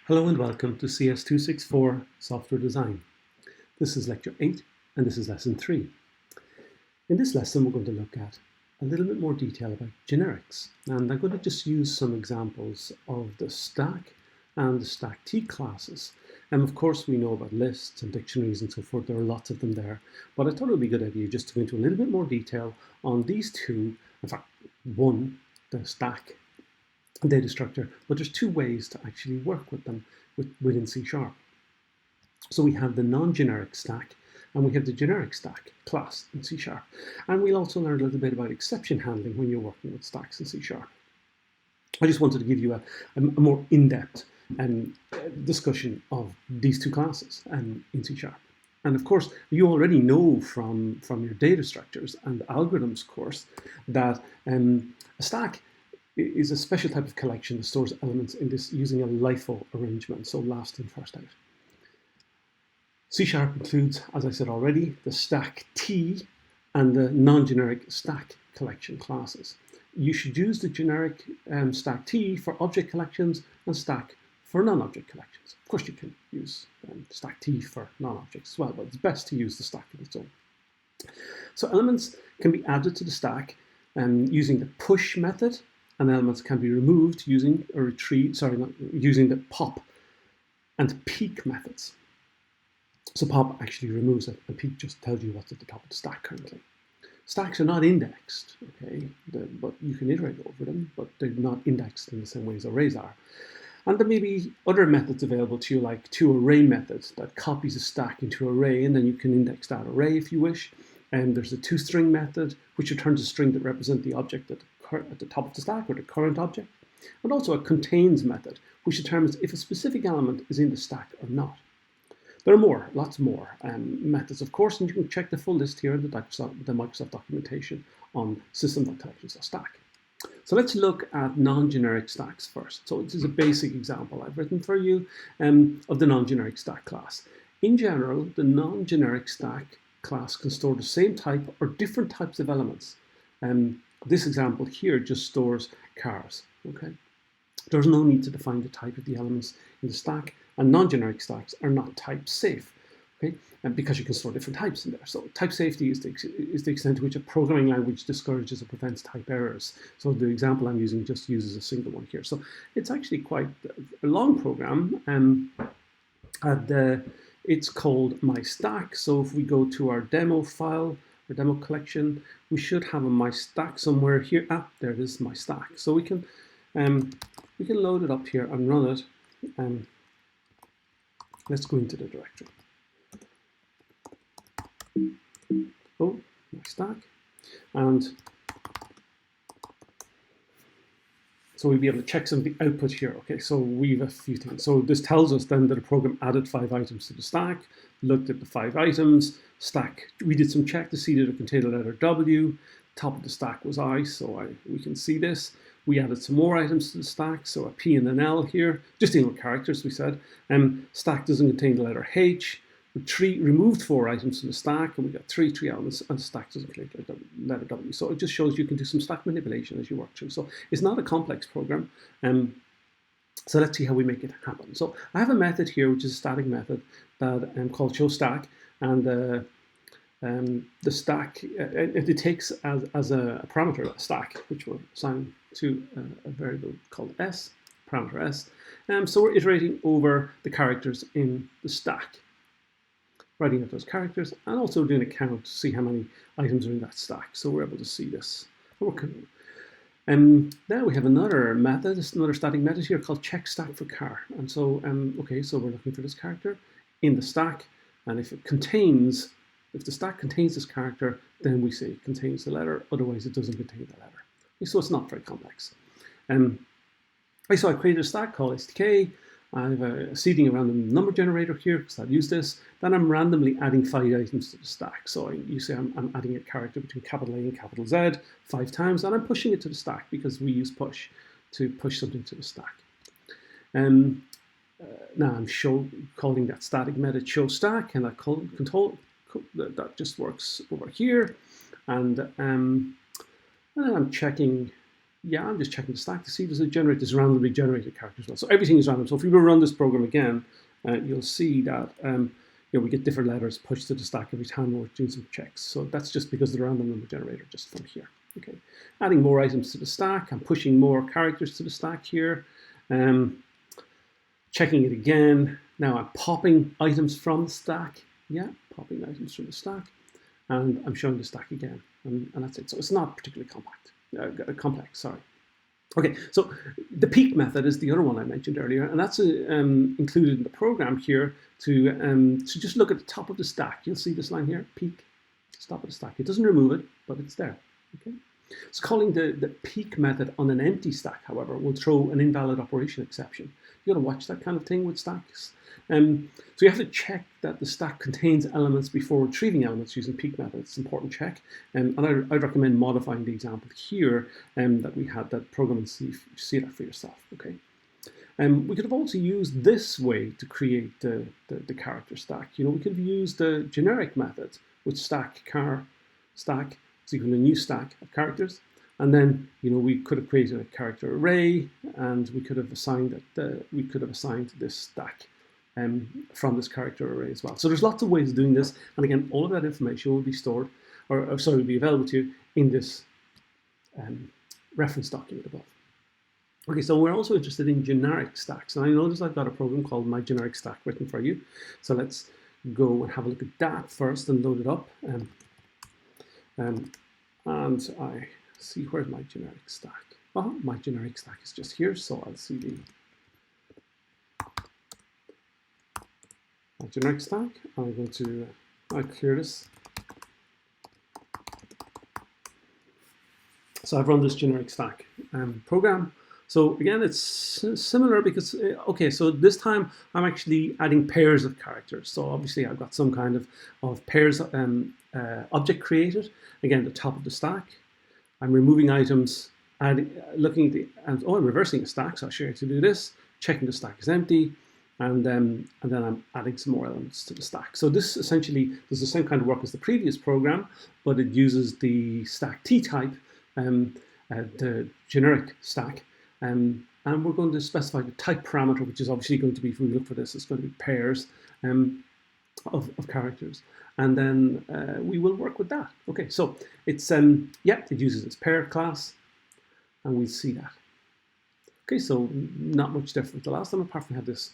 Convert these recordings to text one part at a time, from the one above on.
Hello and welcome to CS264 Software Design. This is Lecture 8 and this is Lesson 3. In this lesson we're going to look at a little bit more detail about generics, and I'm going to just use some examples of the stack and the stack T classes. And of course we know about lists and dictionaries and so forth, there are lots of them there, but I thought it would be a good idea just to go into a little bit more detail on these two, in fact one, the stack data structure, but there's two ways to actually work with them within C#. So we have the non-generic stack and we have the generic stack class in C#. And we'll also learn a little bit about exception handling when you're working with stacks in C#. I just wanted to give you a more in-depth discussion of these two classes in C#. And of course, you already know from your data structures and algorithms course that a stack is a special type of collection that stores elements in this using a LIFO arrangement, so last in, first out. C# includes, as I said already, the stack T and the non-generic stack collection classes. You should use the generic stack T for object collections and stack for non-object collections. Of course, you can use stack T for non-objects as well, but it's best to use the stack on its own. So elements can be added to the stack using the push method, and elements can be removed using using the pop and peek methods. So pop actually removes it, and peek just tells you what's at the top of the stack currently. Stacks are not indexed, okay, but you can iterate over them, but they're not indexed in the same way as arrays are. And there may be other methods available to you, like toArray methods that copies a stack into an array, and then you can index that array if you wish. And there's a toString method, which returns a string that represents the object at the top of the stack, or the current object, and also a contains method, which determines if a specific element is in the stack or not. There are lots more methods, of course, and you can check the full list here in the Microsoft documentation on system.collections.stack. So let's look at non-generic stacks first. So this is a basic example I've written for you of the non-generic stack class. In general, the non-generic stack class can store the same type or different types of elements. This example here just stores cars, okay? There's no need to define the type of the elements in the stack, and non-generic stacks are not type safe, okay? And because you can store different types in there. So type safety is the extent to which a programming language discourages or prevents type errors. So the example I'm using just uses a single one here. So it's actually quite a long program, and it's called my stack. So if we go to our demo file, or demo collection, we should have a my stack somewhere here. There it is, my stack. So we can load it up here and run it. Let's go into the directory. Oh, my stack, and so we'll be able to check some of the output here. Okay, so we have a few things. So this tells us then that the program added 5 items to the stack, looked at the 5 items, stack. We did some check to see that it contained the letter W. Top of the stack was I, so we can see this. We added some more items to the stack, so a P and an L here, just dealing with characters, we said. Stack doesn't contain the letter H. We removed 4 items from the stack, and we got 3 elements, and the stack doesn't contain the letter W. So it just shows you can do some stack manipulation as you work through. So it's not a complex program. So let's see how we make it happen. So I have a method here, which is a static method that called showStack, and the stack it takes as a parameter a stack, which we'll assign to a variable called s, parameter s. So we're iterating over the characters in the stack, writing out those characters, and also doing a count to see how many items are in that stack. So we're able to see this. Now we have another method, another static method here called check stack for car. And so, okay, so we're looking for this character in the stack, and if the stack contains this character, then we say it contains the letter, otherwise it doesn't contain the letter. So it's not very complex. So I created a stack called STK. I have a seeding a random number generator here because I'll use this. Then I'm randomly adding 5 items to the stack. So you say I'm adding a character between capital A and capital Z 5 times, and I'm pushing it to the stack because we use push to push something to the stack. Now I'm calling that static method showStack, and that just works over here. And then I'm checking yeah, I'm just checking the stack to see does it generate this randomly generated character as well. So everything is random. So if we were to run this program again, you'll see that we get different letters pushed to the stack every time we're doing some checks. So that's just because of the random number generator just from here. Okay, adding more items to the stack. I'm pushing more characters to the stack here. Checking it again. Now I'm popping items from the stack. Yeah, popping items from the stack. And I'm showing the stack again. And that's it. So it's not particularly complex, sorry. Okay, so the peek method is the other one I mentioned earlier, and that's included in the program here to just look at the top of the stack. You'll see this line here, peek, top of the stack. It doesn't remove it, but it's there. Okay. So calling the peek method on an empty stack, however, will throw an invalid operation exception. You got to watch that kind of thing with stacks. So you have to check that the stack contains elements before retrieving elements using peek method. It's an important check. And I'd recommend modifying the example here that we had that program and see that for yourself. Okay. We could have also used this way to create the character stack. We could have used the generic method with stack is equal to a new stack of characters. And then, we could have created a character array, and we could have assigned this stack from this character array as well. So there's lots of ways of doing this, and again, all of that information will be stored, will be available to you in this reference document above. Okay, so we're also interested in generic stacks, and I notice I've got a program called My Generic Stack written for you. So let's go and have a look at that first and load it up. And I see where's my generic stack. Well, my generic stack is just here, so I'll see my generic stack. I'm going to clear this. So I've run this generic stack program. So again, it's similar because, okay, so this time I'm actually adding pairs of characters. So obviously I've got some kind of pairs object created. Again, the top of the stack. I'm removing items, looking at I'm reversing a stack, so I'll show you how to do this, checking the stack is empty, and then I'm adding some more elements to the stack. So this essentially does the same kind of work as the previous program, but it uses the stack t-type, the generic stack, and we're going to specify the type parameter, which is obviously going to be, if we look for this, it's going to be pairs of characters. And then we will work with that. Okay, so it's, it uses its pair class, and we see that. Okay, so not much different the last time, apart from we have this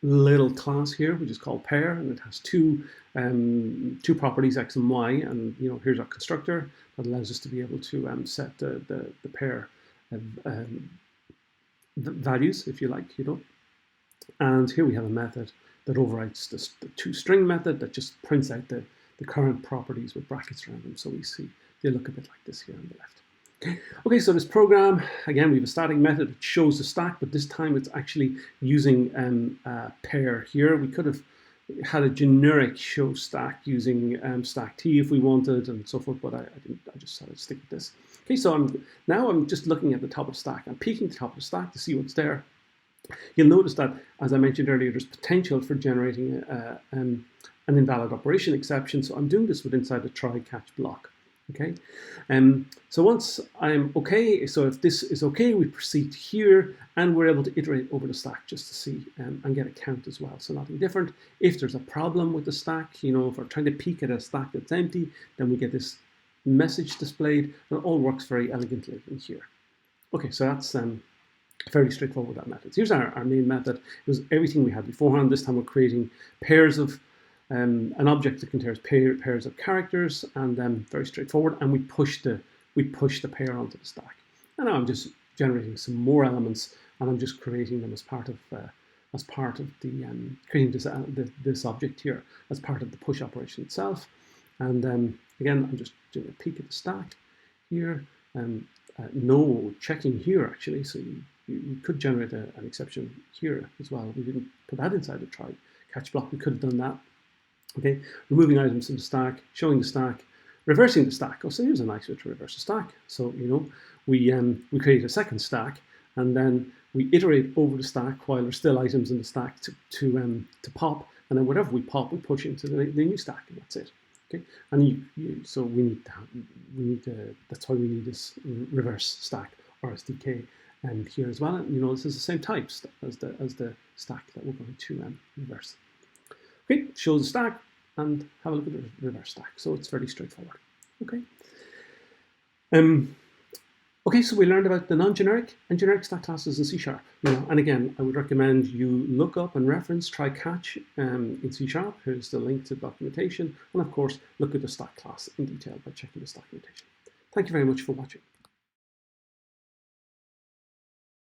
little class here, which is called pair, and it has two properties, x and y, and here's our constructor that allows us to be able to set the pair values, if you like, And here we have a method that overrides the toString method that just prints out the current properties with brackets around them. So we see they look a bit like this here on the left. Okay, so this program, again, we have a static method that shows the stack, but this time it's actually using pair here. We could have had a generic show stack using stack t if we wanted and so forth, but I just decided to stick with this. Okay, so now I'm just looking at the top of the stack. I'm peeking the top of the stack to see what's there. You'll notice that, as I mentioned earlier, there's potential for generating an invalid operation exception. So I'm doing this with inside the try-catch block. Okay, so once I'm okay, so if this is okay, we proceed here, and we're able to iterate over the stack just to see and get a count as well. So nothing different. If there's a problem with the stack, if we're trying to peek at a stack that's empty, then we get this message displayed, and it all works very elegantly in here. Okay, so that's fairly straightforward, that method. Here's our main method. It was everything we had beforehand. This time we're creating pairs of an object that contains pairs of characters, and very straightforward. And we push the pair onto the stack. And now I'm just generating some more elements, and I'm just creating them as part of the creating this object here as part of the push operation itself. And again, I'm just doing a peek at the stack here. No checking here actually, so you could generate an exception here as well. We didn't put that inside the try catch block. We could have done that. Okay, removing items from the stack, showing the stack, reversing the stack. Oh, so here's a nice way to reverse the stack. So we create a second stack, and then we iterate over the stack while there's still items in the stack to pop, and then whatever we pop, we push into the new stack, and that's it. Okay, and so we need to that's why we need this reverse stack RSDK here as well. And this is the same type as the stack that we're going to reverse. Okay, show the stack and have a look at the reverse stack. So it's fairly straightforward. Okay. Okay, so we learned about the non-generic and generic stack classes in C#. And again, I would recommend you look up and reference try-catch in C#. Here's the link to the documentation. And of course, look at the stack class in detail by checking this documentation. Thank you very much for watching.